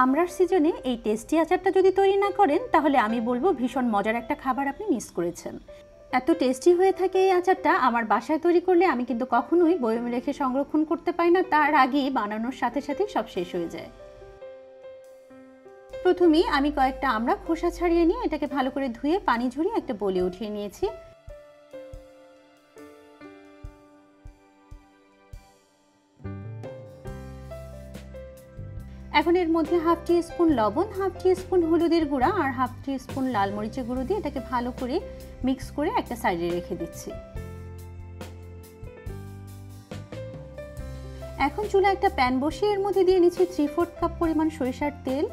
আমরার সিজনে এই টেস্টি আচারটা যদি তৈরি না করেন তাহলে আমি বলবো ভীষণ মজার একটা খাবার আপনি মিস করেছেন। এত টেস্টি হয়ে থাকে এই আচারটা, আমার বাসায় তৈরি করলে আমি কিন্তু কখনোই বয়মে রেখে সংরক্ষণ করতে পারি না, তার আগেই বানানোর সাথে সাথেই সব শেষ হয়ে যায়। প্রথমেই আমি কয়েকটা আমড়া খোসা ছাড়িয়ে নিয়ে এটাকে ভালো করে ধুয়ে পানি ঝরিয়ে একটা বলে উঠিয়ে নিয়েছি। এখন এর মধ্যে হাফ টি স্পুন লবণ, হাফ টি স্পুন হলুদের গুঁড়া আর হাফ টি স্পুন লাল মরিচের গুঁড়ো দিয়ে এটাকে ভালো করে মিক্স করে একটা সাইডে রেখে দিচ্ছি। এখন চুলায় একটা প্যান বসিয়ে এর মধ্যে দিয়ে নিচ্ছি 3/4 কাপ পরিমাণ সরিষার তেল।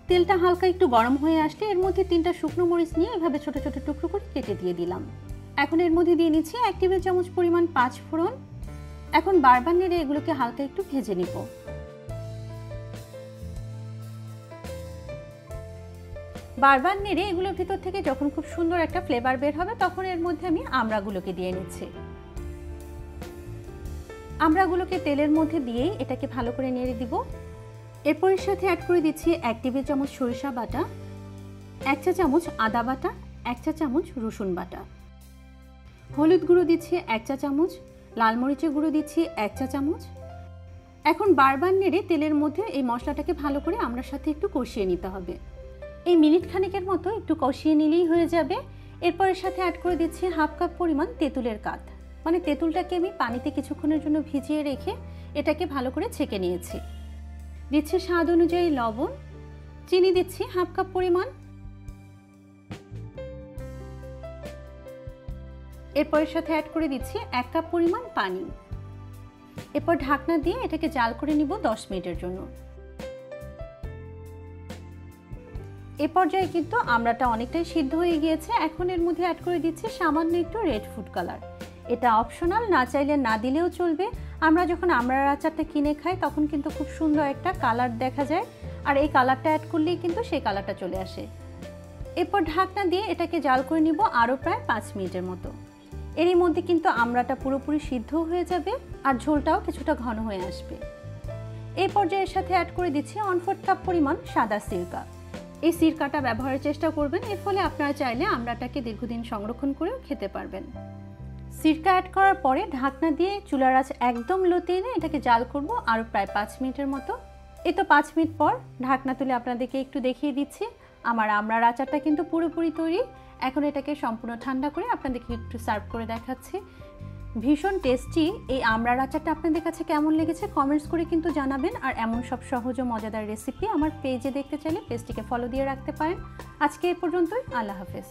তেলটা হালকা একটু গরম হয়ে আসলে এর মধ্যে 3টা শুকনো মরিচ নিয়ে এভাবে ছোট ছোট টুকরো করে কেটে দিয়ে দিলাম। এখন এর মধ্যে দিয়ে নিচ্ছি 1 টেবিল চামচ পরিমাণ 5 ফোড়ন। এখন বারবার নেড়ে এগুলোকে হালকা একটু ভেজে নিব। বারবার নেড়ে এগুলোর ভিতর থেকে যখন খুব সুন্দর একটা ফ্লেভার বের হবে তখন এর মধ্যে আমি আমড়াগুলোকে দিয়ে নিচ্ছি। আমড়াগুলোকে তেলের মধ্যে দিয়েই এটাকে ভালো করে নেড়ে দিব। এরপর এর সাথে অ্যাড করে দিচ্ছি 1 টেবিল চামচ সরিষা বাটা, 1 চা চামচ আদা বাটা, 1 চা চামচ রসুন বাটা, হলুদ গুঁড়ো দিচ্ছি 1 চা চামচ, লাল মরিচের গুঁড়ো দিচ্ছি 1 চা চামচ। এখন বারবার নেড়ে তেলের মধ্যে এই মশলাটাকে ভালো করে আমড়ার সাথে একটু কষিয়ে নিতে হবে। এই মিনিট খানেকের মতো একটু কষিয়ে নিলেই হয়ে যাবে। এরপর এর সাথে অ্যাড করে দিচ্ছি হাফ কাপ পরিমাণ তেঁতুলের কাঠ, মানে তেঁতুলটাকে আমি পানিতে কিছুক্ষণের জন্য ভিজিয়ে রেখে এটাকে ভালো করে ছেঁকে নিয়েছি। দিচ্ছি স্বাদ অনুযায়ী লবণ, চিনি দিচ্ছি হাফ কাপ পরিমাণ। এরপর এর সাথে অ্যাড করে দিচ্ছি 1 কাপ পরিমাণ পানি। এরপর ঢাকনা দিয়ে এটাকে জাল করে নিব 10 মিনিটের জন্য। এই পর্যায়ে কিন্তু আমড়াটা অনেকটাই সিদ্ধ হয়ে গিয়েছে। এখন এর মধ্যে অ্যাড করে দিচ্ছি সামান্য একটু রেড ফুড কালার। এটা অপশনাল, না চাইলে না দিলেও চলবে। আমরা যখন আমড়ার আচারটা কিনে খাই তখন কিন্তু খুব সুন্দর একটা কালার দেখা যায়, আর এই কালারটা অ্যাড করলেই কিন্তু সেই কালারটা চলে আসে। এরপর ঢাকনা দিয়ে এটাকে জাল করে নিব আরও প্রায় 5 মিনিটের মতো। এরই মধ্যে কিন্তু আমড়াটা পুরোপুরি সিদ্ধ হয়ে যাবে আর ঝোলটাও কিছুটা ঘন হয়ে আসবে। এই পর্যায়ের সাথে অ্যাড করে দিচ্ছি 1/4 কাপ পরিমাণ সাদা সিরকা। এই সিরকাটা ব্যবহারের চেষ্টা করবেন, এর ফলে আপনারা চাইলে আমড়াটাকে দীর্ঘদিন সংরক্ষণ করেও খেতে পারবেন। সিরকা অ্যাড করার পরে ঢাকনা দিয়ে চুলার আঁচ একদম লোতে এনে এটাকে জাল করব আরও প্রায় 5 মিনিটের মতো। এই তো 5 মিনিট পর ঢাকনা তুলে আপনাদেরকে একটু দেখিয়ে দিচ্ছি। আমার আমড়ার আচারটা কিন্তু পুরোপুরি তৈরি। এখন এটাকে সম্পূর্ণ ঠান্ডা করে আপনাদেরকে একটু সার্ভ করে দেখাচ্ছি। ভীষণ টেস্টি এই আমড়ার আচারটা আপনাদের কাছে কেমন লেগেছে কমেন্টস করে কিন্তু জানাবেন। আর এমন সব সহজ ও মজাদার রেসিপি আমার পেজে দেখতে চাইলে পেজটিকে ফলো দিয়ে রাখতে পারেন। আজকে এই পর্যন্তই, আল্লাহ হাফেজ।